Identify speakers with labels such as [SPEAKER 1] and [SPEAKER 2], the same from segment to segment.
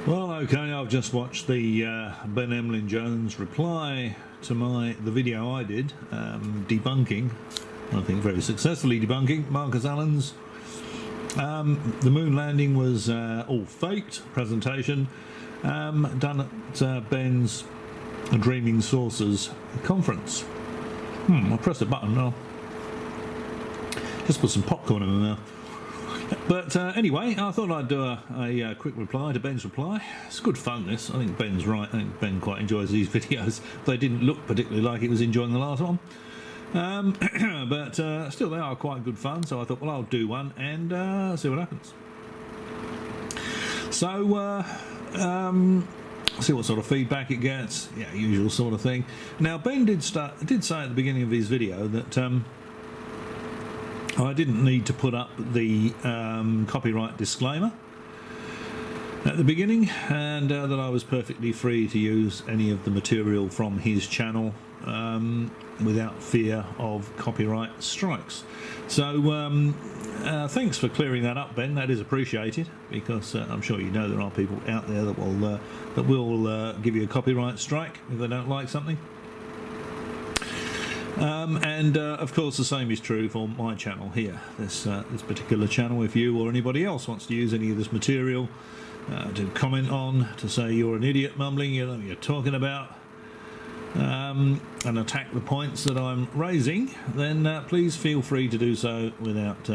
[SPEAKER 1] Well, okay, I've just watched the Ben Emlyn-Jones reply to the video I did, debunking, I think very successfully debunking, Marcus Allen's the moon landing was all faked presentation done at Ben's Dreaming Saucers conference. I pressed a button, I'll just put some popcorn in there. But anyway, I thought I'd do a quick reply to Ben's reply. It's good fun, this. I think Ben's right. I think Ben quite enjoys these videos. They didn't look particularly like he was enjoying the last one. But still, they are quite good fun. So I thought, well, I'll do one and see what happens. So, see what sort of feedback it gets. Yeah, usual sort of thing. Now, Ben did say at the beginning of his video that I didn't need to put up the copyright disclaimer at the beginning, and that I was perfectly free to use any of the material from his channel without fear of copyright strikes. So thanks for clearing that up, Ben. That is appreciated, because I'm sure you know there are people out there that will give you a copyright strike if they don't like something. And of course the same is true for my channel here, this particular channel. If you or anybody else wants to use any of this material to comment on, to say you're an idiot mumbling, you know what you're talking about, and attack the points that I'm raising, then please feel free to do so without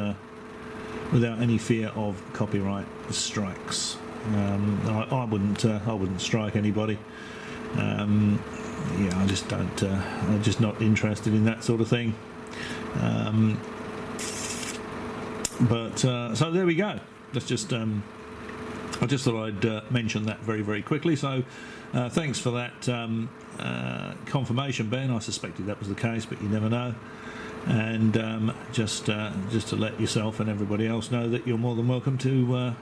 [SPEAKER 1] any fear of copyright strikes. I wouldn't strike anybody. Yeah, I just don't. I'm just not interested in that sort of thing. So there we go. Let's just. I just thought I'd mention that very, very quickly. So thanks for that confirmation, Ben. I suspected that was the case, but you never know. And just to let yourself and everybody else know that you're more than welcome to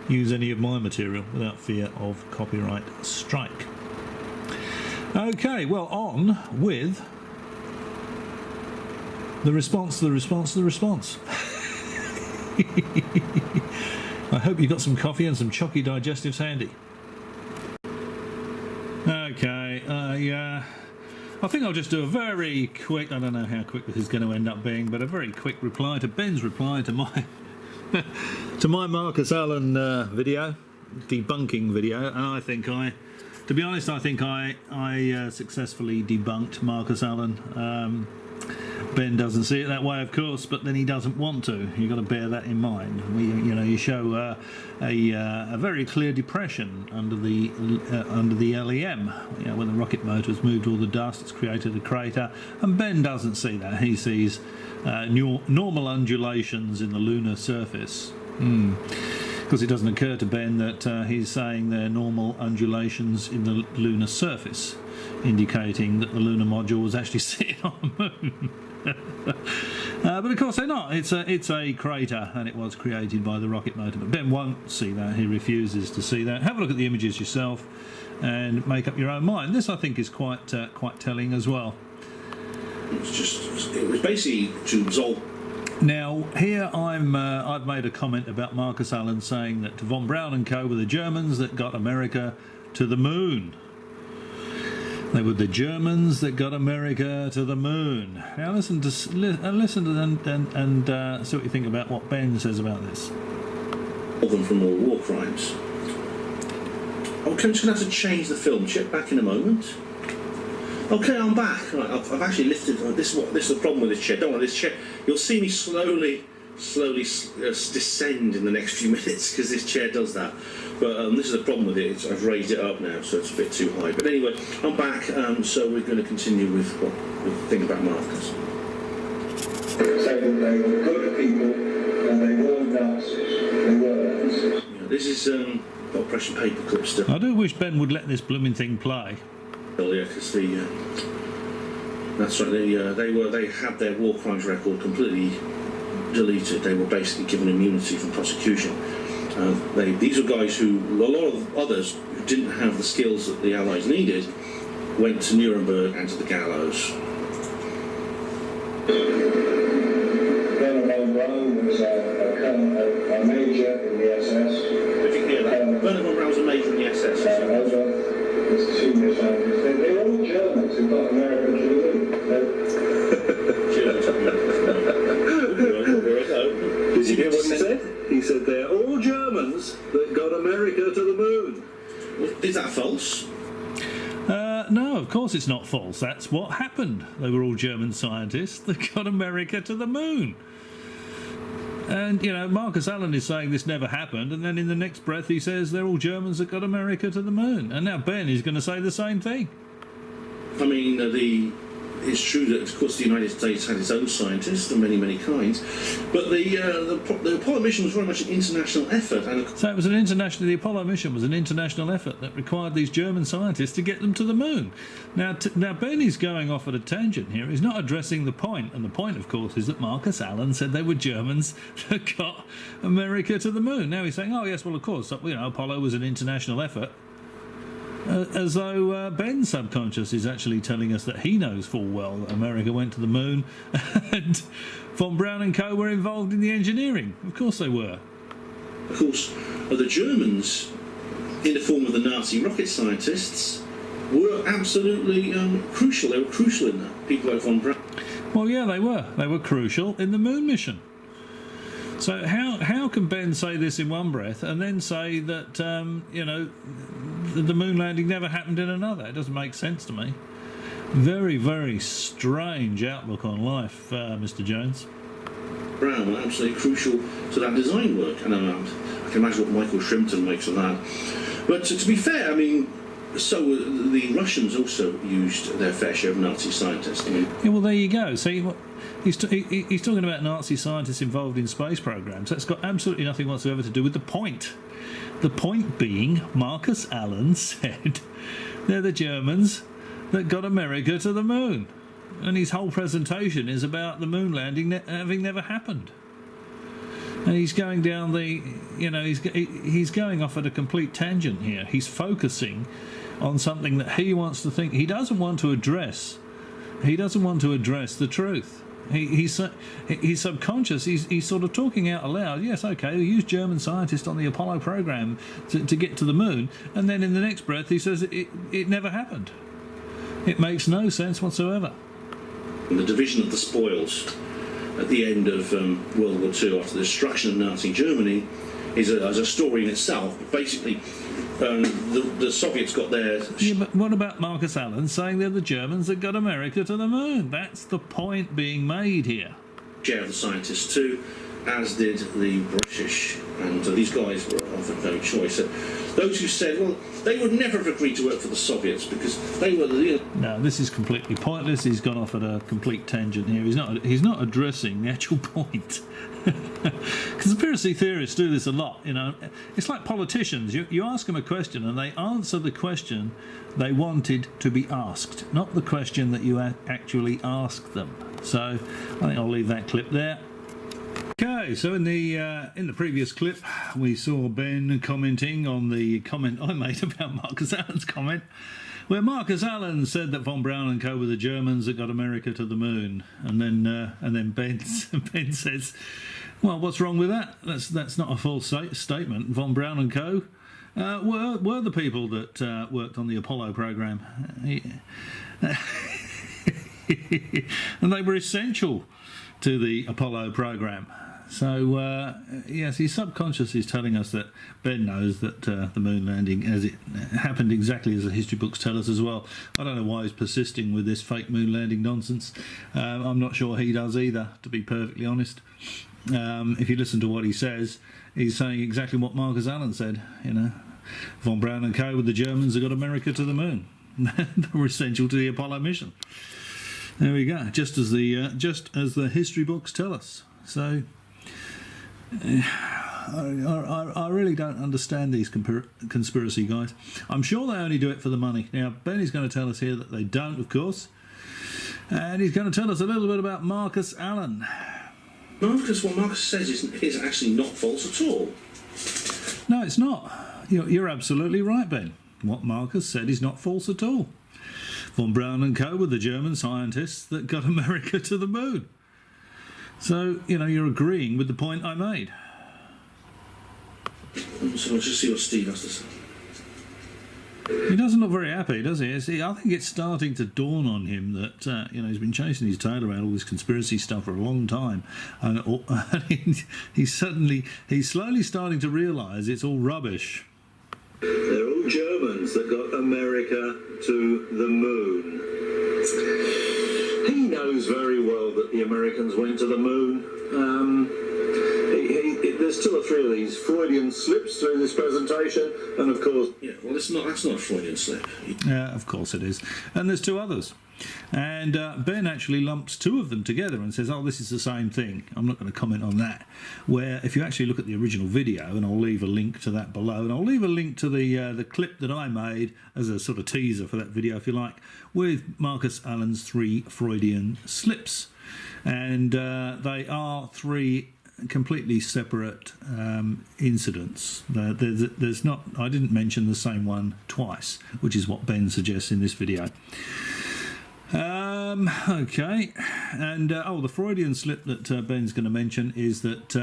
[SPEAKER 1] use any of my material without fear of copyright strike. Okay, well, on with the response to the response to the response. I hope you got some coffee and some chalky digestives handy. Okay, yeah, I think I'll just do a very quick, I don't know how quick this is going to end up being, but a very quick reply to Ben's reply to my to my Marcus Allen video, debunking video, and I think to be honest, I think I successfully debunked Marcus Allen. Ben doesn't see it that way, of course, but then he doesn't want to. You've got to bear that in mind. You show a very clear depression under the LEM. You know, when the rocket motor has moved all the dust, it's created a crater, and Ben doesn't see that. He sees normal undulations in the lunar surface. Because it doesn't occur to Ben that he's saying they're normal undulations in the lunar surface, indicating that the lunar module was actually sitting on the moon. But of course they're not. It's a crater, and it was created by the rocket motor. But Ben won't see that. He refuses to see that. Have a look at the images yourself and make up your own mind. This, I think, is quite telling as well.
[SPEAKER 2] It was basically to resolve.
[SPEAKER 1] Now, here I've made a comment about Marcus Allen saying that Von Braun and co. were the Germans that got America to the moon. They were the Germans that got America to the moon. Now listen and see what you think about what Ben says about this.
[SPEAKER 2] Them from all war crimes. I'm just going to have to change the film. Check back in a moment. Okay, I'm back. Right, I've actually lifted. This is the problem with this chair. Don't want this chair. You'll see me slowly descend in the next few minutes because this chair does that. But this is the problem with it. I've raised it up now, so it's a bit too high. But anyway, I'm back. So we're going to continue with the thing about Marcus.
[SPEAKER 3] Say that they were good people and they were Nazis. They were Nazis.
[SPEAKER 2] Yeah, this is Operation Paperclip stuff.
[SPEAKER 1] I do wish Ben would let this blooming thing play.
[SPEAKER 2] Yeah, because that's right. They had their war crimes record completely deleted. They were basically given immunity from prosecution. These were guys who, a lot of others who didn't have the skills that the Allies needed, went to Nuremberg and to the gallows.
[SPEAKER 3] Colonel Von Braun was a major in the SS.
[SPEAKER 2] If you can hear that, Colonel Von Braun was a major in the
[SPEAKER 3] senior scientists, they're all Germans who got America to the moon. Did you hear what he said? He said they're all Germans that got America to the moon.
[SPEAKER 2] Well, is that false?
[SPEAKER 1] No, of course it's not false. That's what happened. They were all German scientists that got America to the moon. And, you know, Marcus Allen is saying this never happened, and then in the next breath he says they're all Germans that got America to the moon. And now Ben is going to say the same thing.
[SPEAKER 2] I mean, it's true that, of course, the United States had its own scientists of many, many kinds, but the Apollo mission was very much an international effort. And
[SPEAKER 1] So it was the Apollo mission was an international effort that required these German scientists to get them to the moon. Now Ben is going off at a tangent here. He's not addressing the point, and the point, of course, is that Marcus Allen said they were Germans that got America to the moon. Now he's saying, oh yes, well of course, you know, Apollo was an international effort. As though Ben's subconscious is actually telling us that he knows full well that America went to the moon and von Braun and co were involved in the engineering. Of course they were.
[SPEAKER 2] of course, the Germans, in the form of the Nazi rocket scientists, were absolutely crucial. They were crucial in that. People like von Braun.
[SPEAKER 1] Well, yeah, they were. They were crucial in the moon mission. So how can Ben say this in one breath and then say that, you know, the moon landing never happened in another? It doesn't make sense to me. Very, very strange outlook on life, Mr. Jones.
[SPEAKER 2] Brown were absolutely crucial to that design work, and I can imagine what Michael Shrimpton makes of that. But to be fair, I mean, so the Russians also used their fair share of Nazi scientists. I mean,
[SPEAKER 1] Yeah, well, there you go. See, he's talking about Nazi scientists involved in space programs. That's got absolutely nothing whatsoever to do with the point. The point being, Marcus Allen said they're the Germans that got America to the moon. And his whole presentation is about the moon landing having never happened. And he's going down the, you know, he's going off at a complete tangent here. He's focusing on something that he wants to think. He doesn't want to address the truth. He's subconscious. He's sort of talking out aloud. Yes, okay, we used German scientists on the Apollo program to get to the moon, and then in the next breath he says it never happened. It makes no sense whatsoever.
[SPEAKER 2] the division of the spoils at the end of World War II after the destruction of Nazi Germany is a story in itself. But basically, the Soviets got their...
[SPEAKER 1] Yeah, but what about Marcus Allen saying they're the Germans that got America to the moon? That's the point being made here.
[SPEAKER 2] share of the scientists too, as did the British. And these guys were offered no choice. Those who said, well, they would never have agreed to work for the Soviets because they were the...
[SPEAKER 1] No, this is completely pointless. He's gone off at a complete tangent here. He's not addressing the actual point. Conspiracy theorists do this a lot, you know. It's like politicians. You ask them a question and they answer the question they wanted to be asked, not the question that you actually asked them. So I think I'll leave that clip there. Okay, so in the previous clip we saw Ben commenting on the comment I made about Marcus Allen's comment, where Marcus Allen said that von Braun and co were the Germans that got America to the moon, and then Ben says, well, what's wrong with that? That's not a false statement. Von Braun and co were the people that worked on the Apollo program, and they were essential to the Apollo program. So yes, his subconscious is telling us that Ben knows that the moon landing, as it happened exactly as the history books tell us as well. I don't know why he's persisting with this fake moon landing nonsense. I'm not sure he does either, to be perfectly honest. If you listen to what he says, he's saying exactly what Marcus Allen said. You know, von Braun and co with the Germans that got America to the moon. They were essential to the Apollo mission. There we go. Just as the history books tell us. So I really don't understand these conspiracy guys. I'm sure they only do it for the money. Now Benny's going to tell us here that they don't, of course, and he's going to tell us a little bit about Marcus Allen.
[SPEAKER 2] Marcus, what Marcus says is actually not false at all.
[SPEAKER 1] No, it's not. You're absolutely right, Ben. What Marcus said is not false at all. Von Braun and co were the German scientists that got America to the moon. So, you know, you're agreeing with the point I made.
[SPEAKER 2] So I'll just see what Steve has to say.
[SPEAKER 1] He doesn't look very happy, does he? See, I think it's starting to dawn on him that he's been chasing his tail around all this conspiracy stuff for a long time, and he's slowly starting to realise it's all rubbish.
[SPEAKER 4] They're all Germans that got America to the moon. He knows very well that the Americans went to the moon. There's two or three of these Freudian slips through this presentation, and of course...
[SPEAKER 2] Yeah, well, that's not a Freudian slip.
[SPEAKER 1] Yeah, of course it is. And there's two others. And Ben actually lumps two of them together and says, oh, this is the same thing. I'm not going to comment on that. Where if you actually look at the original video, and I'll leave a link to that below, and I'll leave a link to the clip that I made as a sort of teaser for that video, if you like, with Marcus Allen's 3 Freudian slips. And they are 3 completely separate incidents. There's not. I didn't mention the same one twice, which is what Ben suggests in this video. Okay, and the Freudian slip that Ben's going to mention is that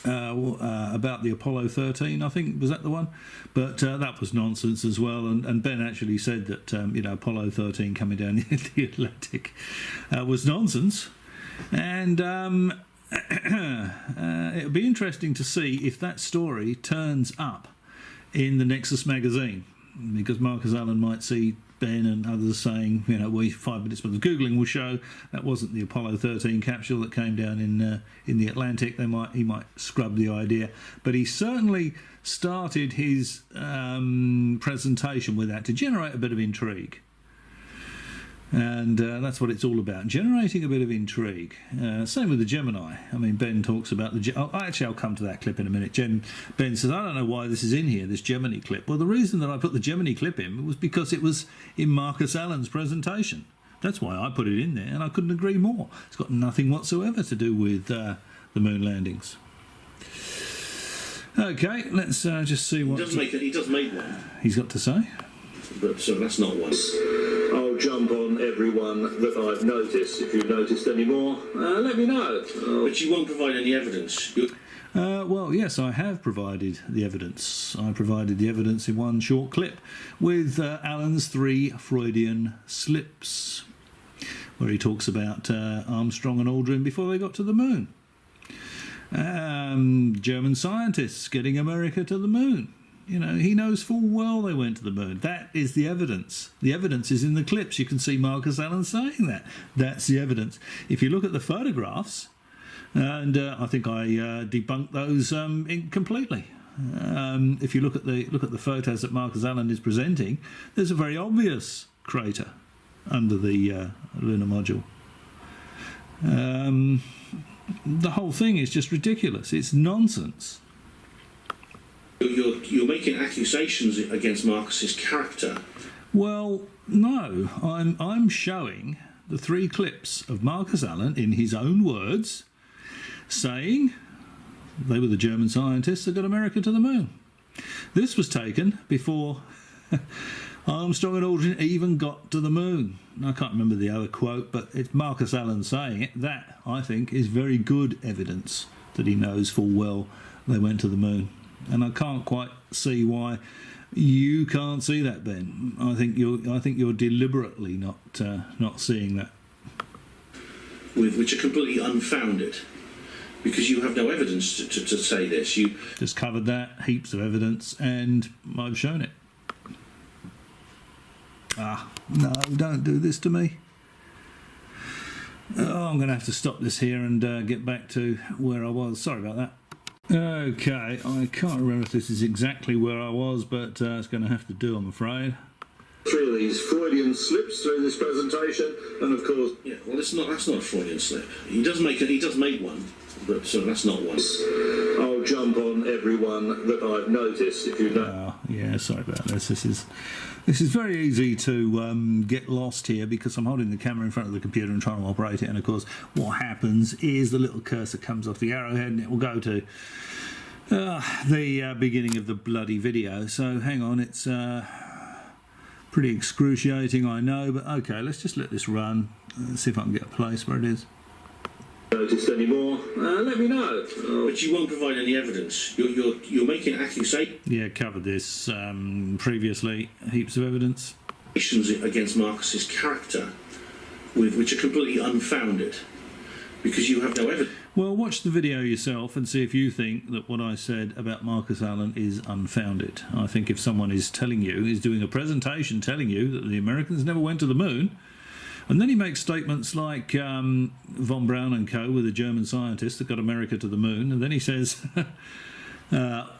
[SPEAKER 1] about the Apollo 13, I think, was that the one? But that was nonsense as well, and Ben actually said that Apollo 13 coming down the Atlantic was nonsense. And it'll be interesting to see if that story turns up in the Nexus magazine, because Marcus Allen might see Ben and others saying, 5 minutes worth of Googling will show that wasn't the Apollo 13 capsule that came down in the Atlantic. He might scrub the idea, but he certainly started his presentation with that to generate a bit of intrigue. And that's what it's all about, generating a bit of intrigue. Same with the Gemini. I mean, Ben talks about I'll come to that clip in a minute. Ben says, I don't know why this is in here, this Gemini clip. Well, the reason that I put the Gemini clip in was because it was in Marcus Allen's presentation. That's why I put it in there, and I couldn't agree more. It's got nothing whatsoever to do with the moon landings. Okay, let's just see what...
[SPEAKER 2] He does make one.
[SPEAKER 1] He's got to say.
[SPEAKER 2] But that's not one.
[SPEAKER 4] I'll jump on everyone that I've noticed. If you've noticed any more, let me know.
[SPEAKER 2] But you won't provide any evidence.
[SPEAKER 1] Well, yes, I have provided the evidence. I provided the evidence in one short clip with Allen's 3 Freudian slips, where he talks about Armstrong and Aldrin before they got to the moon. German scientists getting America to the moon. He knows full well they went to the moon. That is the evidence. The evidence is in the clips. You can see Marcus Allen saying that. That's the evidence. If you look at the photographs, and I think I debunked those completely. If you look at the photos that Marcus Allen is presenting, there's a very obvious crater under the lunar module. The whole thing is just ridiculous. It's nonsense.
[SPEAKER 2] You're making accusations against Marcus's character.
[SPEAKER 1] Well, no. I'm showing the 3 clips of Marcus Allen in his own words saying they were the German scientists that got America to the moon. This was taken before Armstrong and Aldrin even got to the moon. I can't remember the other quote, but it's Marcus Allen saying it. That, I think, is very good evidence that he knows full well they went to the moon. And I can't quite see why you can't see that, Ben. I think you're deliberately not seeing that.
[SPEAKER 2] Which are completely unfounded, because you have no evidence to say this. You
[SPEAKER 1] just covered that, heaps of evidence, and I've shown it. No, don't do this to me. I'm going to have to stop this here and get back to where I was. Sorry about that. Okay, I can't remember if this is exactly where I was, but it's going to have to do, I'm afraid.
[SPEAKER 4] 3 of these Freudian slips through this presentation, and of course...
[SPEAKER 2] Yeah, well, that's not a Freudian slip. He does make one, but that's not one.
[SPEAKER 4] I'll jump on everyone that I've noticed, if you know...
[SPEAKER 1] yeah, sorry about this. This is very easy to get lost here, because I'm holding the camera in front of the computer and trying to operate it, and of course what happens is the little cursor comes off the arrowhead and it will go to the beginning of the bloody video. So hang on, it's pretty excruciating, I know, but okay, let's just let this run. Let's see if I can get a place where it is.
[SPEAKER 4] noticed any more, let me know.
[SPEAKER 2] But you won't provide any evidence. You're making accusations
[SPEAKER 1] Yeah, covered this previously. Heaps of evidence.
[SPEAKER 2] against Marcus's character, which are completely unfounded, because you have no evidence.
[SPEAKER 1] Well, watch the video yourself and see if you think that what I said about Marcus Allen is unfounded. I think if someone is telling you, is doing a presentation telling you that the Americans never went to the moon, and then he makes statements like von Braun and co. with a German scientist that got America to the moon, and then he says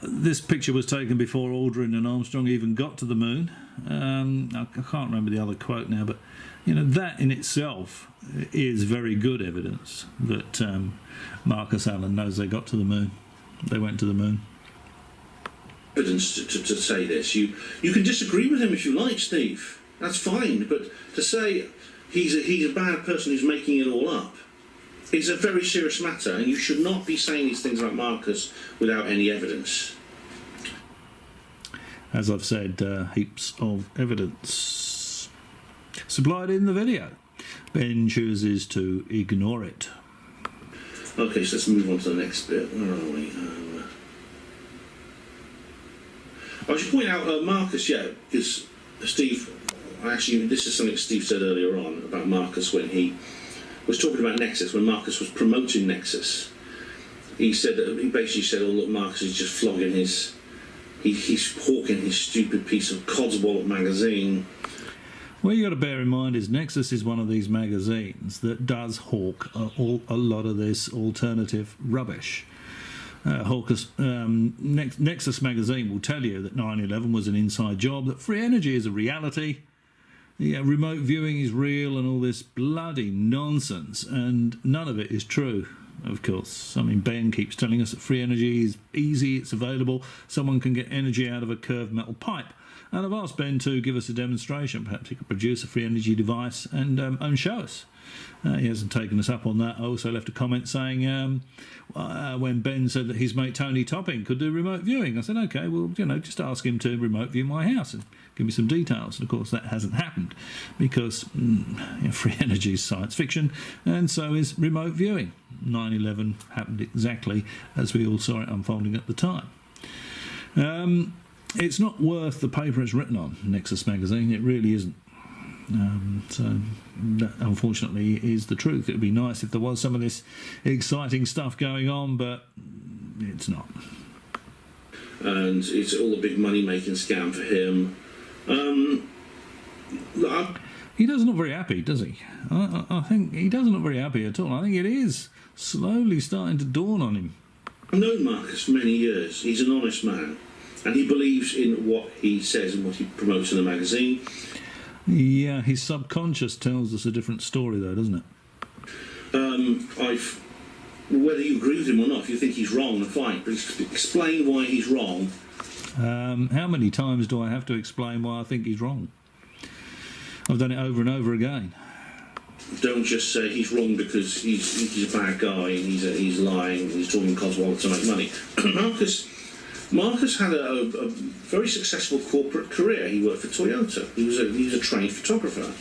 [SPEAKER 1] this picture was taken before Aldrin and Armstrong even got to the moon. I can't remember the other quote now, but you know, that in itself is very good evidence that Marcus Allen knows they got to the moon. They went to the moon.
[SPEAKER 2] Evidence to say this. You can disagree with him if you like, Steve. That's fine. But to say he's a bad person who's making it all up is a very serious matter, and you should not be saying these things about Marcus without any evidence.
[SPEAKER 1] As I've said, heaps of evidence supplied in the video. Ben chooses to ignore it.
[SPEAKER 2] Okay, so let's move on to the next bit. Where are we? I should point out Marcus, yeah, because Steve, actually, this is something Steve said earlier on about Marcus when he was talking about Nexus, when Marcus was promoting Nexus. He basically said, oh, look, Marcus is just flogging he's hawking his stupid piece of codswallop magazine.
[SPEAKER 1] What you got to bear in mind is Nexus is one of these magazines that does hawk a lot of this alternative rubbish. Nexus magazine will tell you that 9/11 was an inside job, that free energy is a reality, remote viewing is real, and all this bloody nonsense, and none of it is true, of course. I mean, Ben keeps telling us that free energy is easy, it's available, someone can get energy out of a curved metal pipe. And I've asked Ben to give us a demonstration. Perhaps he could produce a free energy device and show us. He hasn't taken us up on that. I also left a comment saying when Ben said that his mate Tony Topping could do remote viewing, I said, OK, well, just ask him to remote view my house and give me some details. And, of course, that hasn't happened because free energy is science fiction, and so is remote viewing. 9/11 happened exactly as we all saw it unfolding at the time. It's not worth the paper it's written on, Nexus magazine. It really isn't. So that, unfortunately, is the truth. It would be nice if there was some of this exciting stuff going on, but it's not.
[SPEAKER 2] And it's all a big money-making scam for him.
[SPEAKER 1] He doesn't look very happy, does he? I think he doesn't look very happy at all. I think it is slowly starting to dawn on him.
[SPEAKER 2] I've known Marcus for many years. He's an honest man. And he believes in what he says and what he promotes in the magazine.
[SPEAKER 1] Yeah, his subconscious tells us a different story, though, doesn't it?
[SPEAKER 2] Whether you agree with him or not, if you think he's wrong, then fine. But explain why he's wrong.
[SPEAKER 1] How many times do I have to explain why I think he's wrong? I've done it over and over again.
[SPEAKER 2] Don't just say he's wrong because he's a bad guy and he's lying and he's talking codswallop to make money. Marcus had a very successful corporate career. He worked for Toyota. He was a trained photographer.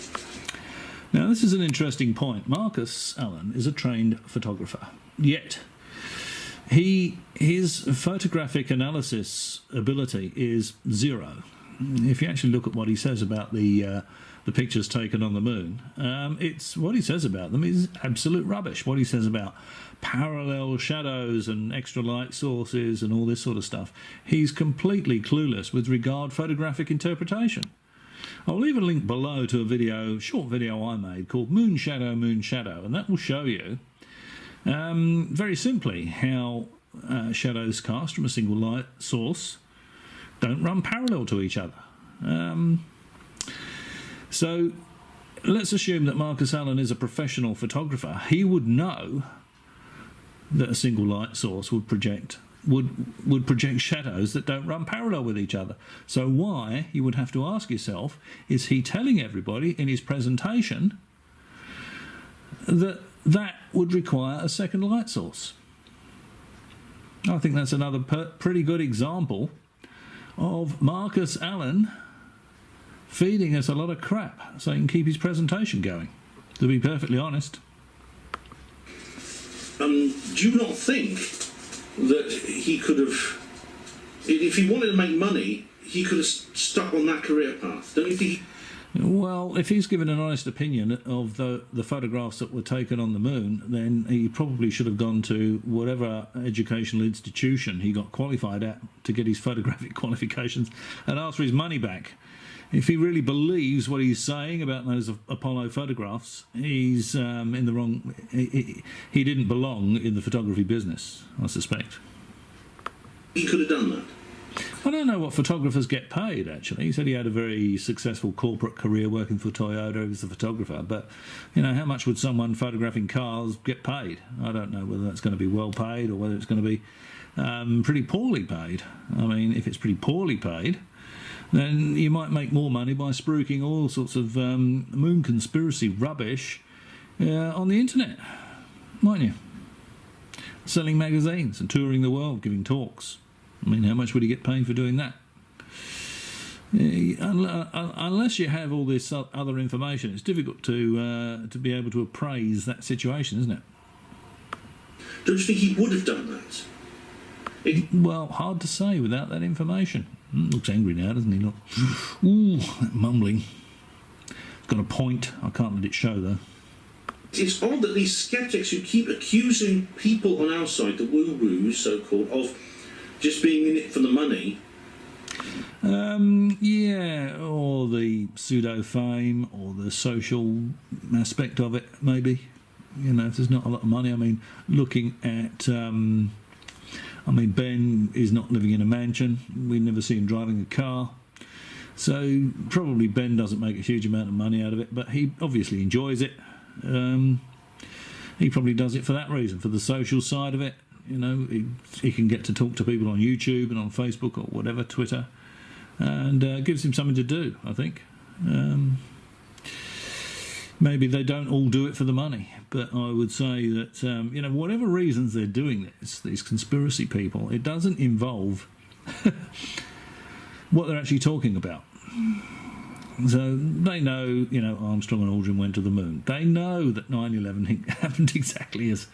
[SPEAKER 1] Now, this is an interesting point. Marcus Allen is a trained photographer, yet his photographic analysis ability is zero. If you actually look at what he says about the pictures taken on the moon, it's what he says about them is absolute rubbish. What he says about parallel shadows and extra light sources and all this sort of stuff, he's completely clueless with regard photographic interpretation. I'll leave a link below to a short video I made called Moon Shadow, and that will show you very simply how shadows cast from a single light source don't run parallel to each other. So let's assume that Marcus Allen is a professional photographer. He would know that a single light source would project shadows that don't run parallel with each other. So why, you would have to ask yourself, is he telling everybody in his presentation that would require a second light source? I think that's another pretty good example of Marcus Allen feeding us a lot of crap so he can keep his presentation going, to be perfectly honest.
[SPEAKER 2] do you not think that he could have, if he wanted to make money, he could have stuck on that career path? Don't you think?
[SPEAKER 1] Well, if he's given an honest opinion of the photographs that were taken on the moon, then he probably should have gone to whatever educational institution he got qualified at to get his photographic qualifications and ask for his money back. If he really believes what he's saying about those Apollo photographs, he's in the wrong. He didn't belong in the photography business, I suspect.
[SPEAKER 2] He could have done that.
[SPEAKER 1] I don't know what photographers get paid, actually. He said he had a very successful corporate career working for Toyota. He was a photographer. But, you know, how much would someone photographing cars get paid? I don't know whether that's going to be well paid or whether it's going to be pretty poorly paid. I mean, if it's pretty poorly paid, then you might make more money by spruiking all sorts of moon conspiracy rubbish on the internet, mightn't you? Selling magazines and touring the world, giving talks. I mean, how much would he get paid for doing that? Unless you have all this other information, it's difficult to be able to appraise that situation, isn't it?
[SPEAKER 2] Don't you think he would have done that?
[SPEAKER 1] Well, hard to say without that information. Looks angry now, doesn't he? Look. Ooh, that mumbling. It's got a point. I can't let it show, though.
[SPEAKER 2] It's odd that these sceptics who keep accusing people on our side, the woo-woos, so-called, of just being in it for the money.
[SPEAKER 1] Yeah, or the pseudo-fame, or the social aspect of it, maybe. You know, if there's not a lot of money. I mean, looking at... Ben is not living in a mansion. We never see him driving a car. So probably Ben doesn't make a huge amount of money out of it, but he obviously enjoys it. He probably does it for that reason, for the social side of it. You know, he can get to talk to people on YouTube and on Facebook or whatever, Twitter, and gives him something to do, I think. Maybe they don't all do it for the money, but I would say that, you know, whatever reasons they're doing this, these conspiracy people, it doesn't involve what they're actually talking about. So they know, you know, Armstrong and Aldrin went to the moon. They know that 9/11 happened exactly as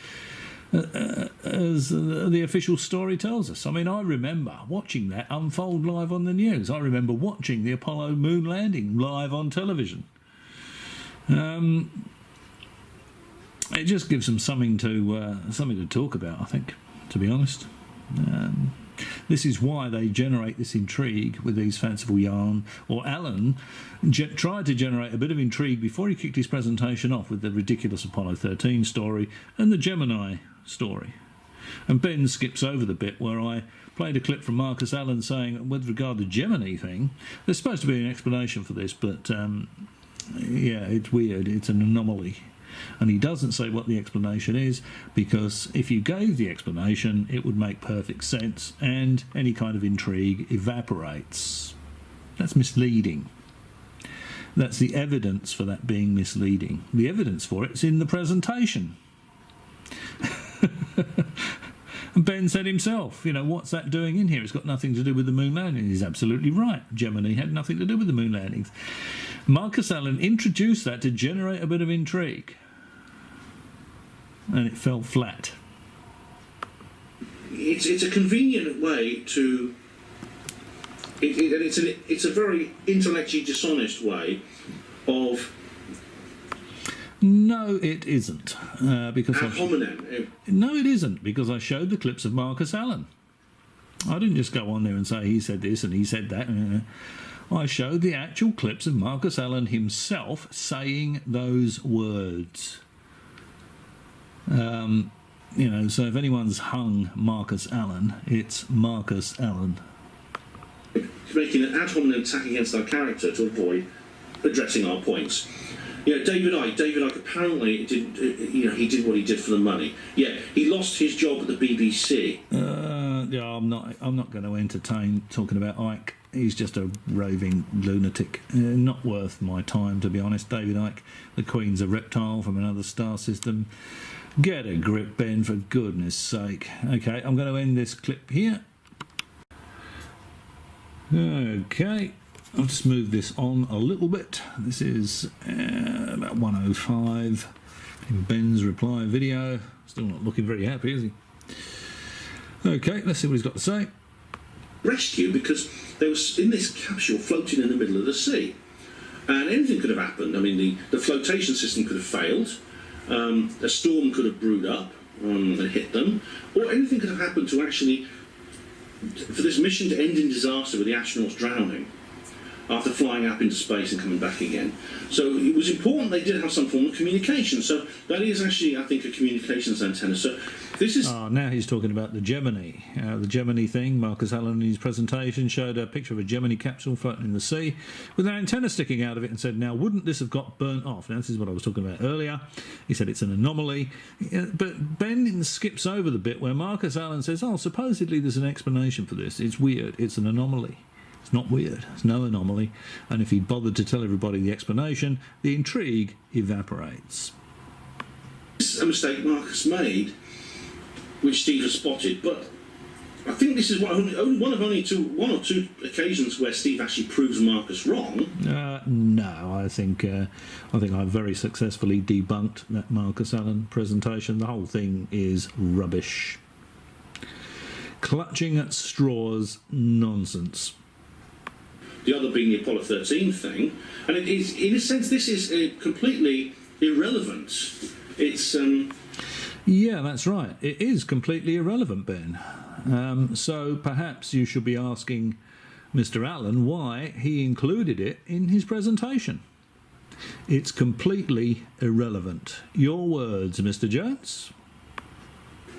[SPEAKER 1] the official story tells us. I mean, I remember watching that unfold live on the news. I remember watching the Apollo moon landing live on television. It just gives them something to talk about, I think, to be honest. This is why they generate this intrigue with these fanciful yarn. Or Alan tried to generate a bit of intrigue before he kicked his presentation off with the ridiculous Apollo 13 story and the Gemini story. And Ben skips over the bit where I played a clip from Marcus Allen saying, with regard to the Gemini thing, there's supposed to be an explanation for this, but yeah, it's weird, it's an anomaly. And he doesn't say what the explanation is, because if you gave the explanation, it would make perfect sense, and any kind of intrigue evaporates. That's misleading. That's the evidence for that being misleading. The evidence for it's in the presentation. And Ben said himself, you know, what's that doing in here? It's got nothing to do with the moon landing. He's absolutely right. Gemini had nothing to do with the moon landings. Marcus Allen introduced that to generate a bit of intrigue, and it fell flat.
[SPEAKER 2] It's a convenient way to... It's a very intellectually dishonest way of...
[SPEAKER 1] No, it isn't. Because
[SPEAKER 2] ad hominem.
[SPEAKER 1] No, it isn't, because I showed the clips of Marcus Allen. I didn't just go on there and say he said this and he said that. I showed the actual clips of Marcus Allen himself saying those words. You know, so if anyone's hung Marcus Allen, it's Marcus Allen.
[SPEAKER 2] Making an ad hominem attack against our character to avoid addressing our points. You know, David Icke apparently did. You know, he did what he did for the money. Yeah, he lost his job at the BBC.
[SPEAKER 1] Yeah, I'm not going to entertain talking about Icke. He's just a raving lunatic. Not worth my time, to be honest. David Icke, the Queen's a reptile from another star system. Get a grip, Ben, for goodness sake. Okay, I'm going to end this clip here. Okay. I'll just move this on a little bit. This is about 105. In Ben's reply video, still not looking very happy, is he? Okay, let's see what he's got to say.
[SPEAKER 2] Rescue, because they were in this capsule floating in the middle of the sea, and anything could have happened. I mean, the flotation system could have failed, a storm could have brewed up and hit them, or anything could have happened to actually, for this mission to end in disaster with the astronauts drowning after flying up into space and coming back again. So it was important they did have some form of communication. So that is actually, I think, a communications antenna. So this is...
[SPEAKER 1] Oh, now he's talking about the Gemini. The Gemini thing, Marcus Allen in his presentation showed a picture of a Gemini capsule floating in the sea with an antenna sticking out of it and said, now, wouldn't this have got burnt off? Now, this is what I was talking about earlier. He said it's an anomaly. But Ben skips over the bit where Marcus Allen says, oh, supposedly there's an explanation for this. It's weird. It's an anomaly. It's not weird. It's no anomaly. And if he bothered to tell everybody the explanation, the intrigue evaporates.
[SPEAKER 2] This is a mistake Marcus made, which Steve has spotted, but I think this is one or two occasions where Steve actually proves Marcus wrong.
[SPEAKER 1] No, I think I very successfully debunked that Marcus Allen presentation. The whole thing is rubbish. Clutching at straws nonsense.
[SPEAKER 2] The other being the Apollo 13 thing, and it is, in a sense, this is completely irrelevant. It's
[SPEAKER 1] yeah, that's right. It is completely irrelevant, Ben. So perhaps you should be asking Mr. Allen why he included it in his presentation. It's completely irrelevant. Your words, Mr. Jones.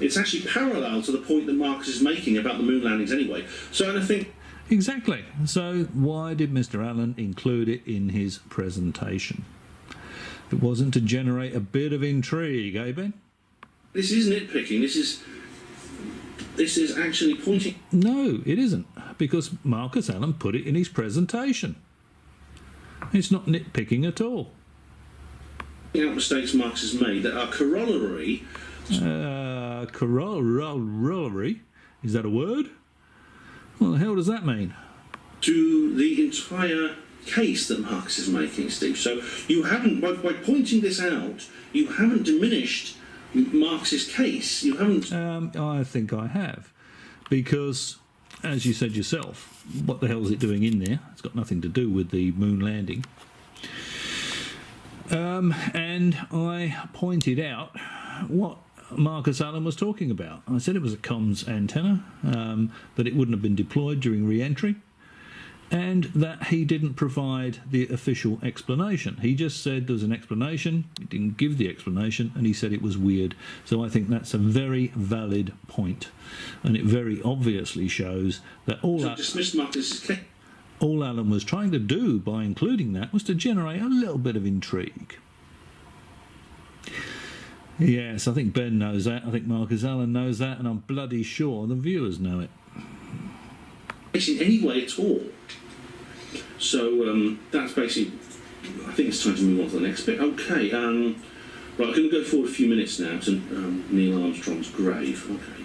[SPEAKER 2] It's actually parallel to the point that Marcus is making about the moon landings anyway. So, and I think...
[SPEAKER 1] Exactly. So why did Mr. Allen include it in his presentation? It wasn't to generate a bit of intrigue, eh, Ben?
[SPEAKER 2] This is nitpicking. This is actually pointing...
[SPEAKER 1] No, it isn't, because Marcus Allen put it in his presentation. It's not nitpicking at all.
[SPEAKER 2] out mistakes Marcus has made that are corollary...
[SPEAKER 1] Corollary? Is that a word? What the hell does that mean?
[SPEAKER 2] ...to the entire case that Marcus is making, Steve. So you haven't, by pointing this out, you haven't diminished Marcus's case. You haven't...
[SPEAKER 1] I think I have. Because, as you said yourself, what the hell is it doing in there? It's got nothing to do with the moon landing. And I pointed out what Marcus Allen was talking about. I said it was a comms antenna, that it wouldn't have been deployed during re-entry, and that he didn't provide the official explanation. He just said there was an explanation, he didn't give the explanation, and he said it was weird. So I think that's a very valid point, and it very obviously shows that
[SPEAKER 2] dismissed Marcus's case.
[SPEAKER 1] All Allen was trying to do by including that was to generate a little bit of intrigue. Yes, I think Ben knows that, I think Marcus Allen knows that, and I'm bloody sure the viewers know it.
[SPEAKER 2] In any way at all. So that's basically... I think it's time to move on to the next bit. Okay, right, I'm going to go forward a few minutes now to Neil Armstrong's grave. Okay.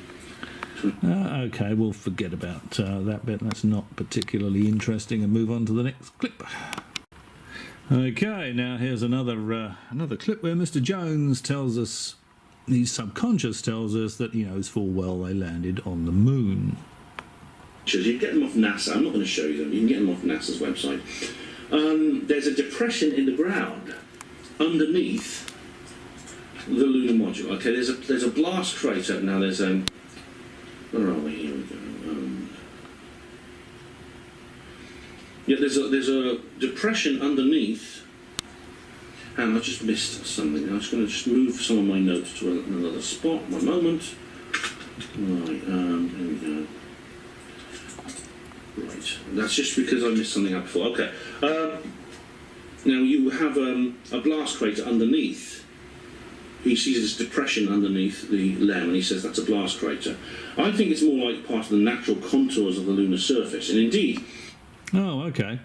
[SPEAKER 1] Okay, we'll forget about that bit. That's not particularly interesting, and move on to the next clip. Okay, now here's another clip where Mr. Jones tells us, his subconscious tells us that he knows full well they landed on the moon.
[SPEAKER 2] You can get them off NASA. I'm not going to show you them. You can get them off NASA's website. There's a depression in the ground underneath the lunar module. Okay, there's a blast crater. Now there's where are we? Here we go. Yeah, there's a depression underneath, and I just missed something. I'm just going to move some of my notes to another spot. One moment. Right, here we go. Right, that's just because I missed something up before. Okay. Now you have a blast crater underneath. He sees this depression underneath the LEM, and he says that's a blast crater. I think it's more like part of the natural contours of the lunar surface, and indeed...
[SPEAKER 1] Oh, okay.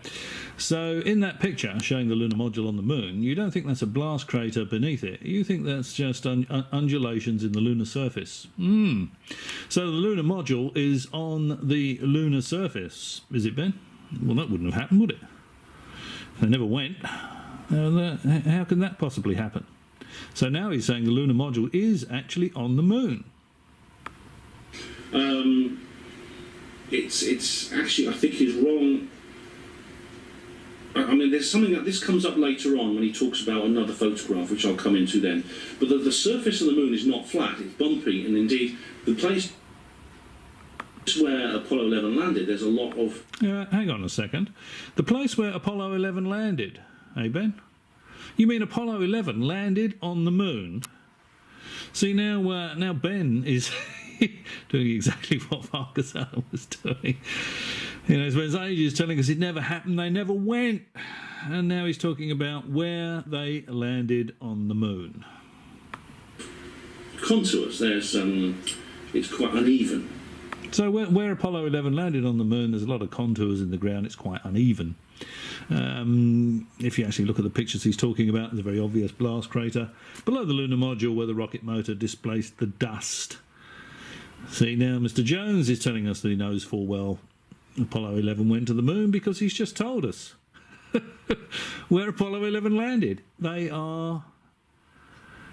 [SPEAKER 1] So in that picture showing the lunar module on the moon, you don't think that's a blast crater beneath it. You think that's just undulations in the lunar surface. So the lunar module is on the lunar surface, is it, Ben? Well, that wouldn't have happened, would it? They never went. How can that possibly happen? So now he's saying the lunar module is actually on the moon.
[SPEAKER 2] It's actually, I think he's wrong. I mean, there's something that this comes up later on when he talks about another photograph, which I'll come into then. But the surface of the moon is not flat; it's bumpy, and indeed the place where Apollo 11 landed, there's a lot of.
[SPEAKER 1] Hang on a second. The place where Apollo 11 landed, eh, Ben? You mean Apollo 11 landed on the moon? See, now Ben is doing exactly what Marcus Allen was doing. You know, it's ages telling us it never happened, they never went. And now he's talking about where they landed on the moon.
[SPEAKER 2] Contours, there's it's quite uneven.
[SPEAKER 1] So where Apollo 11 landed on the moon, there's a lot of contours in the ground, it's quite uneven. If you actually look at the pictures he's talking about, there's a very obvious blast crater below the lunar module where the rocket motor displaced the dust. See, now Mr Jones is telling us that he knows full well Apollo 11 went to the moon because he's just told us where Apollo 11 landed. They are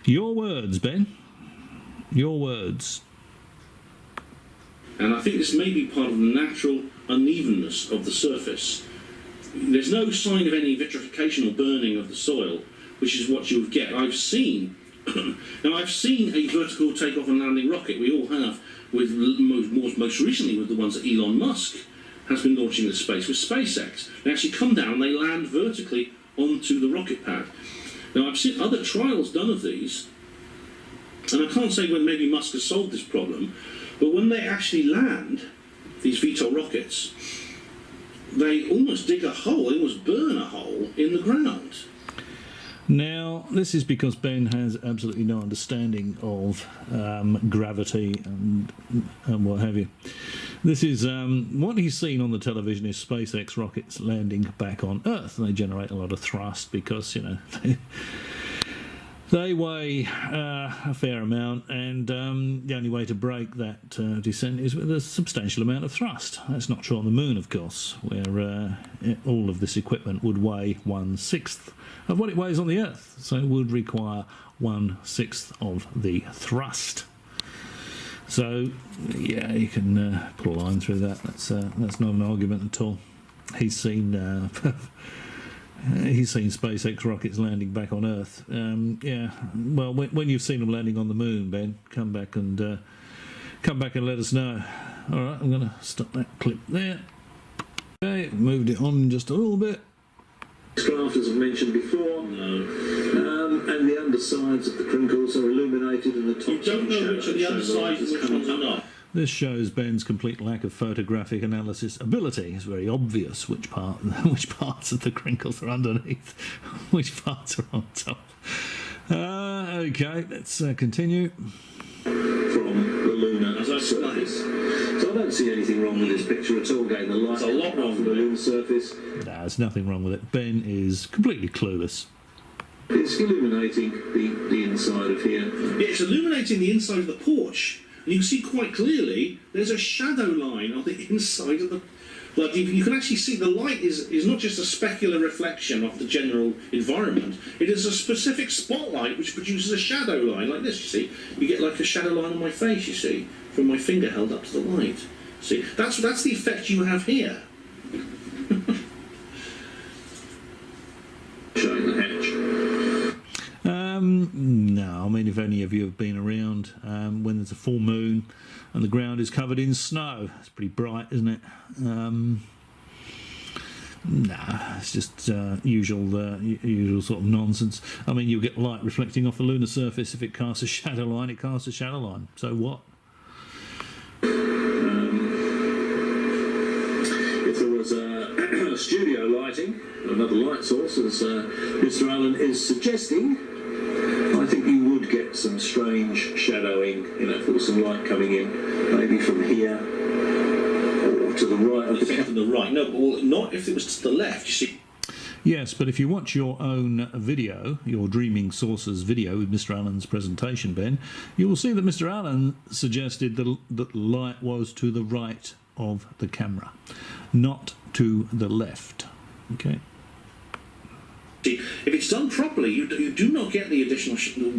[SPEAKER 1] your words, Ben. Your words.
[SPEAKER 2] And I think this may be part of the natural unevenness of the surface. There's no sign of any vitrification or burning of the soil, which is what you would get. I've seen a vertical takeoff and landing rocket. We all have, with most recently with the ones that Elon Musk has been launching into space with SpaceX. They actually come down, they land vertically onto the rocket pad. Now, I've seen other trials done of these, and I can't say when maybe Musk has solved this problem, but when they actually land, these VTOL rockets, they almost dig a hole, they almost burn a hole in the ground.
[SPEAKER 1] Now, this is because Ben has absolutely no understanding of gravity and what have you. This is what he's seen on the television is SpaceX rockets landing back on Earth. They generate a lot of thrust because, you know, they weigh a fair amount, and the only way to break that descent is with a substantial amount of thrust. That's not true on the moon, of course, where all of this equipment would weigh 1/6 of what it weighs on the Earth, so it would require 1/6 of the thrust. So, yeah, you can put a line through that. That's not an argument at all. He's seen SpaceX rockets landing back on Earth. Yeah, well, when you've seen them landing on the moon, Ben, come back and let us know. All right, I'm going to stop that clip there. Okay, moved it on just a little bit.
[SPEAKER 4] Craft, as I've mentioned before, and the undersides of the crinkles are illuminated, and the top.
[SPEAKER 2] You don't know which are the undersides and which ones are not.
[SPEAKER 1] This shows Ben's complete lack of photographic analysis ability. It's very obvious which parts of the crinkles are underneath, which parts are on top. Okay, let's continue.
[SPEAKER 4] From the lunar surface. So I don't see anything wrong with this picture at all, getting the light
[SPEAKER 2] There's a lot wrong
[SPEAKER 4] from the lunar surface.
[SPEAKER 1] No, there's nothing wrong with it. Ben is completely clueless.
[SPEAKER 4] It's illuminating the inside of here.
[SPEAKER 2] Yeah, it's illuminating the inside of the porch. And you can see quite clearly there's a shadow line on the inside of the... Like you can actually see the light is not just a specular reflection of the general environment. It is a specific spotlight which produces a shadow line like this, you see. You get like a shadow line on my face, you see, from my finger held up to the light. See, that's the effect you have here.
[SPEAKER 4] Showing the hatch.
[SPEAKER 1] No, I mean, if any of you have been around when there's a full moon and the ground is covered in snow, it's pretty bright, isn't it? Nah, it's just usual sort of nonsense. I mean, you'll get light reflecting off the lunar surface. If it casts a shadow line, it casts a shadow line. So what?
[SPEAKER 4] If there was a studio lighting, another light source, as Mr Allen is suggesting, I think you would get some strange shadowing, you know, if there was some light coming in, maybe from here or to the right.
[SPEAKER 2] To the right, no, well, not if it was to the left, you see.
[SPEAKER 1] Yes, but if you watch your own video, your Dreaming Sources video with Mr Allen's presentation, Ben, you will see that Mr Allen suggested that light was to the right of the camera, not to the left. Okay.
[SPEAKER 2] See, if it's done properly, you do not get the additional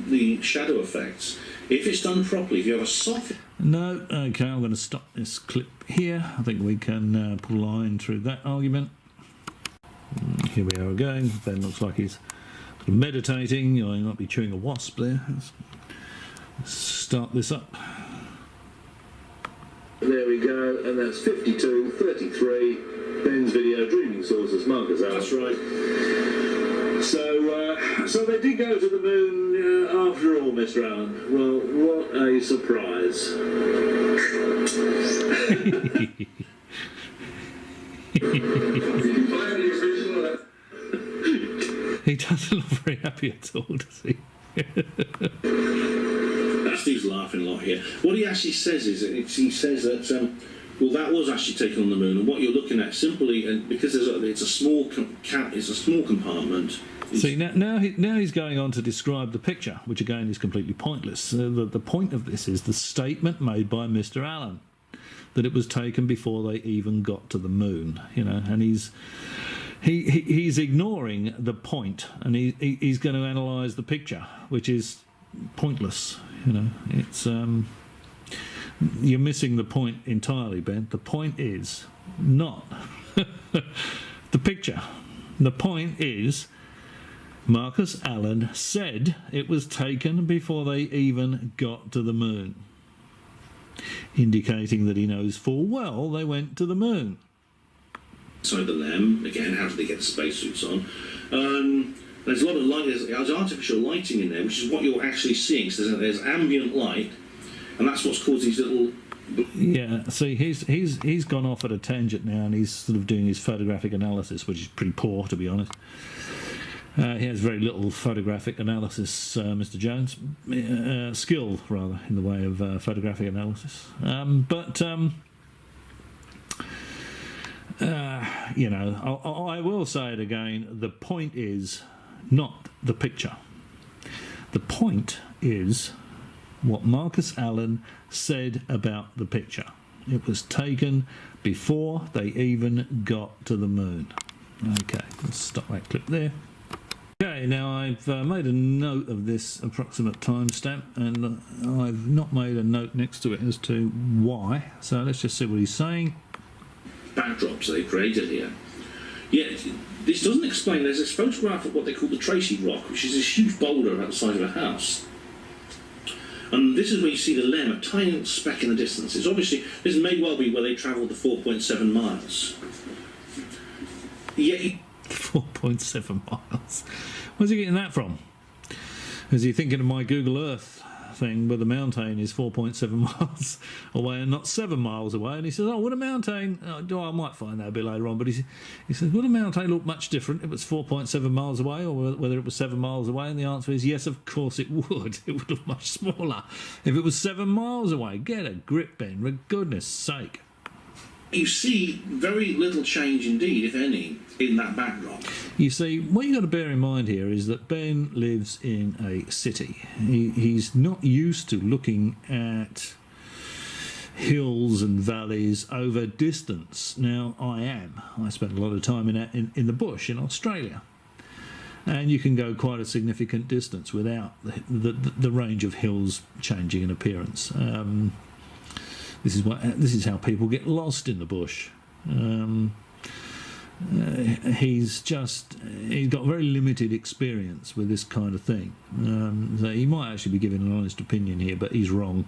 [SPEAKER 2] the shadow effects. If it's done properly, if you have a soft...
[SPEAKER 1] No, okay, I'm going to stop this clip here. I think we can put a line through that argument. Here we are again. Ben looks like he's sort of meditating. He might be chewing a wasp there. Let's start this up.
[SPEAKER 4] There we go, and that's 52:33. Ben's video dreaming sources, Marcus Allen.
[SPEAKER 2] That's right.
[SPEAKER 4] So they did go to the moon after all, Mr. Allen. Well, what a surprise.
[SPEAKER 1] He doesn't look very happy at all, does he?
[SPEAKER 2] Steve's laughing a lot here. What he actually says is, he says that, well, that was actually taken on the moon, and what you're looking at simply, and because it's a small compartment.
[SPEAKER 1] See, now he's going on to describe the picture, which again is completely pointless. The point of this is the statement made by Mr. Allen that it was taken before they even got to the moon, you know, and he's ignoring the point, and he's going to analyse the picture, which is pointless, you know. It's you're missing the point entirely, Ben. The point is not the picture. The point is Marcus Allen said it was taken before they even got to the moon, indicating that he knows full well they went to the moon.
[SPEAKER 2] Inside the LEM, again, how did they get the spacesuits on? There's a lot of light, there's artificial lighting in there, which is what you're actually seeing. So there's ambient light, and that's what's caused these little...
[SPEAKER 1] Yeah, see, he's gone off at a tangent now, and he's sort of doing his photographic analysis, which is pretty poor, to be honest. He has very little photographic analysis, Mr. Jones. Skill, rather, in the way of photographic analysis. You know, I will say it again, the point is not the picture. The point is what Marcus Allen said about the picture. It was taken before they even got to the moon. Okay, let's stop that clip there. Okay, now I've made a note of this approximate timestamp, and I've not made a note next to it as to why. So let's just see what he's saying.
[SPEAKER 2] Backdrops they created here. Yet this doesn't explain. There's this photograph of what they call the Tracy Rock, which is this huge boulder about the size of a house. And this is where you see the LEM, a tiny little speck in the distance. It's obviously, this may well be where they travelled the 4.7 miles. Yet
[SPEAKER 1] 4.7 miles. Where's he getting that from? Is he thinking of my Google Earth thing where the mountain is 4.7 miles away and not 7 miles away? And he says, oh, would a mountain... I might find that a bit later on, but he says, would a mountain look much different if it was 4.7 miles away or whether it was 7 miles away? And the answer is yes, of course it would. It would look much smaller if it was 7 miles away. Get a grip, Ben, for goodness sake.
[SPEAKER 2] you see very little change indeed, if any, in that backdrop.
[SPEAKER 1] You see, what you've got to bear in mind here is that Ben lives in a city. He's not used to looking at hills and valleys over distance. Now, I am. I spent a lot of time in the bush in Australia. And you can go quite a significant distance without the range of hills changing in appearance. This is how people get lost in the bush. He's got very limited experience with this kind of thing. So he might actually be giving an honest opinion here, but he's wrong.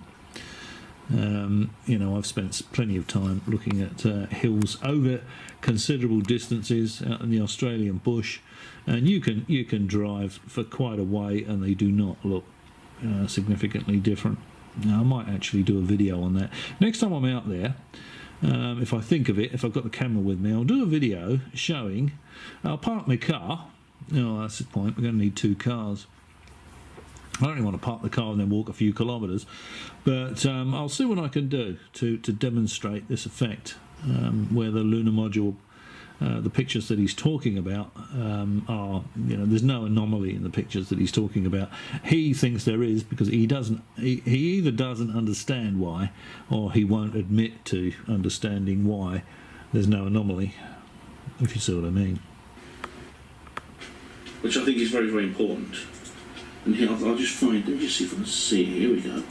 [SPEAKER 1] I've spent plenty of time looking at hills over considerable distances out in the Australian bush, and you can drive for quite a way and they do not look significantly different. Now, I might actually do a video on that next time I'm out there. If I think of it, if I've got the camera with me, I'll do a video showing. I'll park my car. Oh, that's the point. We're going to need 2 cars. I don't really want to park the car and then walk a few kilometres, but I'll see what I can do to demonstrate this effect, where the lunar module, the pictures that he's talking about are, there's no anomaly in the pictures that he's talking about. He thinks there is because he either doesn't understand why, or he won't admit to understanding why there's no anomaly, if you see what I mean.
[SPEAKER 2] which I think is very, very important. And here, I'll just find, let me just see if I can see. Here we go.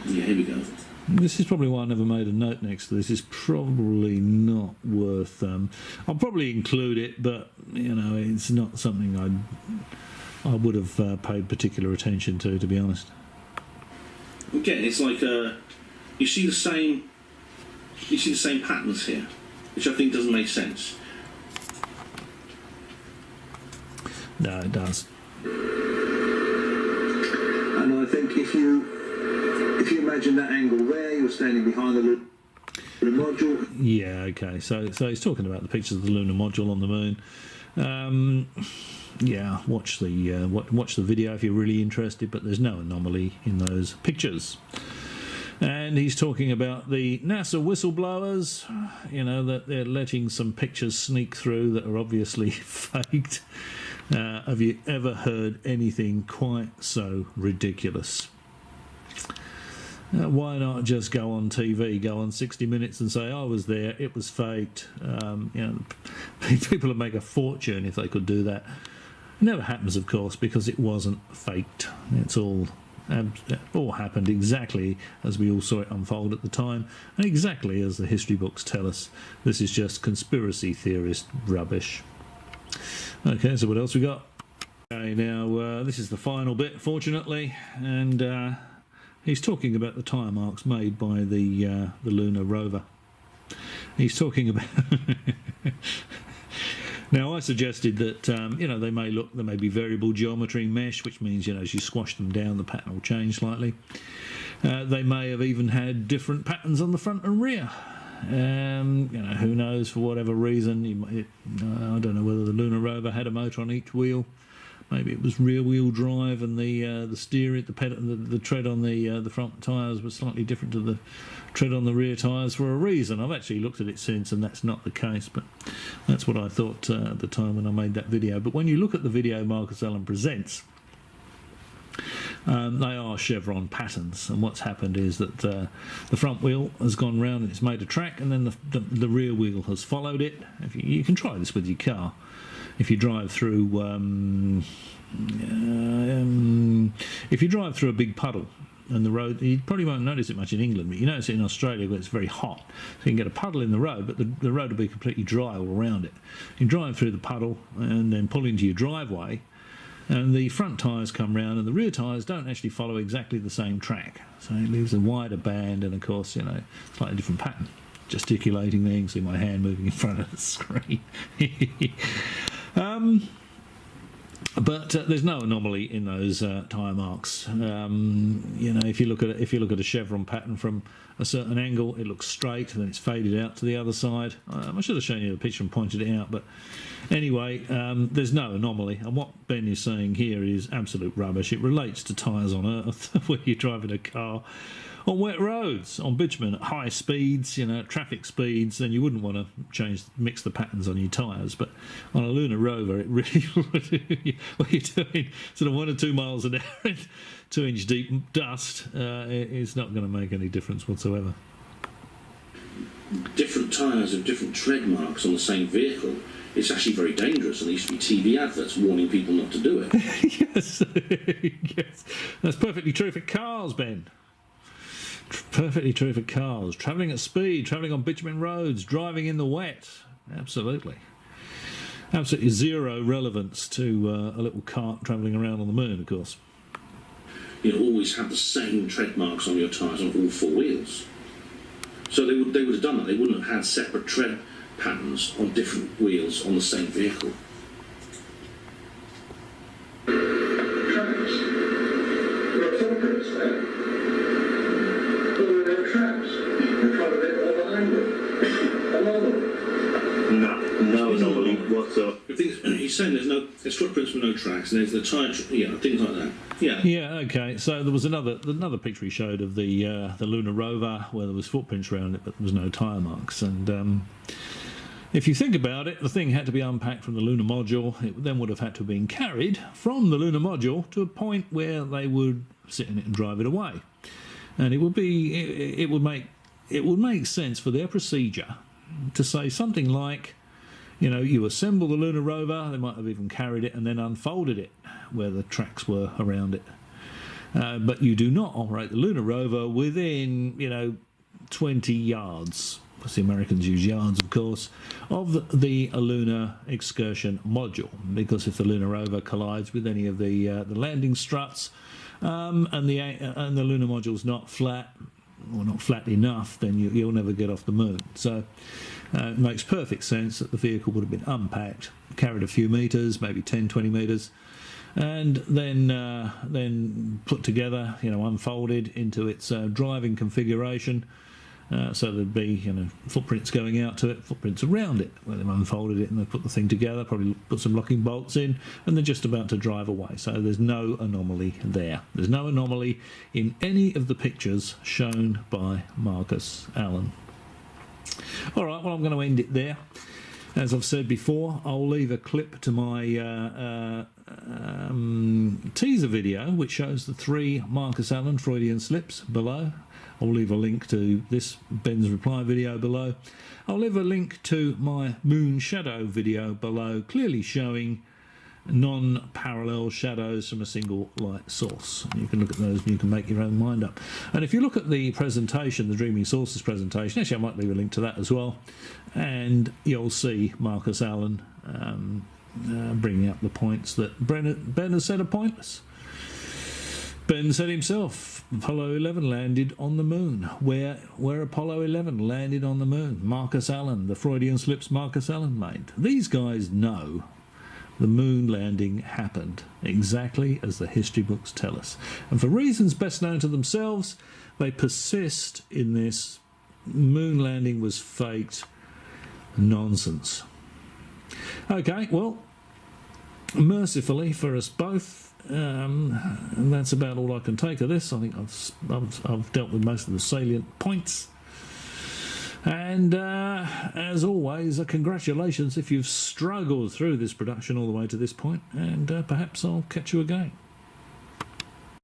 [SPEAKER 2] Yeah, here we go.
[SPEAKER 1] This is probably why I never made a note next to this. It's probably not worth... I'll probably include it, but, you know, it's not something I would have paid particular attention to be honest.
[SPEAKER 2] Again, it's like you see the same patterns here, which I think doesn't make sense.
[SPEAKER 1] No, it does.
[SPEAKER 4] And I think if you imagine that angle there, you're standing behind the lunar module.
[SPEAKER 1] Yeah, okay. So he's talking about the pictures of the lunar module on the moon. Yeah, watch the video if you're really interested, but there's no anomaly in those pictures. And he's talking about the NASA whistleblowers, you know, that they're letting some pictures sneak through that are obviously faked. Have you ever heard anything quite so ridiculous? Why not just go on TV, go on 60 Minutes and say, I was there, it was faked. You know, people would make a fortune if they could do that. It never happens, of course, because it wasn't faked. It's all happened exactly as we all saw it unfold at the time, and exactly as the history books tell us. This is just conspiracy theorist rubbish. Okay, so what else we got? Okay, now this is the final bit, fortunately, and he's talking about the tire marks made by the lunar rover. He's talking about... Now, I suggested that, you know, they may be variable geometry mesh, which means, you know, as you squash them down, the pattern will change slightly. They may have even had different patterns on the front and rear. You know, who knows, for whatever reason. I don't know whether the lunar rover had a motor on each wheel. Maybe it was rear-wheel drive, and the steering, the tread on the front tyres was slightly different to the tread on the rear tyres for a reason. I've actually looked at it since, and that's not the case, but that's what I thought at the time when I made that video. But when you look at the video Marcus Allen presents, they are chevron patterns, and what's happened is that the front wheel has gone round and it's made a track, and then the rear wheel has followed it. You can try this with your car. If you drive through a big puddle and the road, you probably won't notice it much in England, but you notice it in Australia where it's very hot. So you can get a puddle in the road, but the road will be completely dry all around it. You drive through the puddle and then pull into your driveway, and the front tyres come round and the rear tyres don't actually follow exactly the same track. So it leaves a wider band and, of course, you know, slightly different pattern. Gesticulating there, you can see my hand moving in front of the screen. But there's no anomaly in those tyre marks. You know, if you look at a chevron pattern from a certain angle, it looks straight, and then it's faded out to the other side. I should have shown you the picture and pointed it out, but anyway, there's no anomaly. And what Ben is saying here is absolute rubbish. It relates to tyres on Earth, where you're driving a car on wet roads, on bitumen at high speeds, you know, at traffic speeds, then you wouldn't want to mix the patterns on your tyres. But on a lunar rover, it really would. What you're doing, sort of 1 or 2 miles an hour in 2-inch deep dust, it's not going to make any difference whatsoever.
[SPEAKER 2] Different tyres have different tread marks on the same vehicle. It's actually very dangerous, and there used to be TV adverts warning people not to do it.
[SPEAKER 1] Yes, yes, that's perfectly true for cars, Ben. Perfectly true for cars. Travelling at speed, travelling on bitumen roads, driving in the wet. Absolutely. Absolutely zero relevance to a little cart travelling around on the moon, of course.
[SPEAKER 2] You'd always have the same tread marks on your tyres on all 4 wheels. So they would have done that. They wouldn't have had separate tread patterns on different wheels on the same vehicle.
[SPEAKER 3] Tracks. There are footprints there. But there are no tracks. In front of it or behind it. Anomaly.
[SPEAKER 4] No anomaly whatsoever.
[SPEAKER 2] He's saying there's footprints with no tracks, and there's the tyre, things like that. Yeah.
[SPEAKER 1] Yeah. Okay. So there was another picture he showed of the lunar rover where there was footprints around it, but there was no tyre marks. And if you think about it, the thing had to be unpacked from the lunar module. It then would have had to have been carried from the lunar module to a point where they would sit in it and drive it away. And it would make sense for their procedure to say something like, You know, you assemble the lunar rover, they might have even carried it and then unfolded it where the tracks were around it. But you do not operate the lunar rover within, you know, 20 yards, because the Americans use yards, of course, of the lunar excursion module. Because if the lunar rover collides with any of the landing struts and the lunar module's not flat, or not flat enough, then you'll never get off the moon. So it makes perfect sense that the vehicle would have been unpacked, carried a few metres, maybe 10, 20 metres, and then put together, you know, unfolded into its driving configuration. So there'd be, you know, footprints going out to it, footprints around it, where they've unfolded it and they put the thing together, probably put some locking bolts in, and they're just about to drive away. So there's no anomaly there. There's no anomaly in any of the pictures shown by Marcus Allen. All right, well, I'm going to end it there. As I've said before, I'll leave a clip to my teaser video, which shows the 3 Marcus Allen Freudian slips below. I'll leave a link to this Ben's reply video below. I'll leave a link to my moon shadow video below, clearly showing non-parallel shadows from a single light source. You can look at those and you can make your own mind up. And if you look at the presentation, the Dreaming Sources presentation, actually I might leave a link to that as well, and you'll see Marcus Allen bringing up the points that Ben has said are pointless. Ben said himself, Apollo 11 landed on the moon. Where Apollo 11 landed on the moon? Marcus Allen, the Freudian slips Marcus Allen made. These guys know the moon landing happened exactly as the history books tell us. And for reasons best known to themselves, they persist in this moon landing was faked nonsense. Okay, well, mercifully for us both, and that's about all I can take of this. I think I've dealt with most of the salient points. And as always, congratulations if you've struggled through this production all the way to this point, and perhaps I'll catch you again.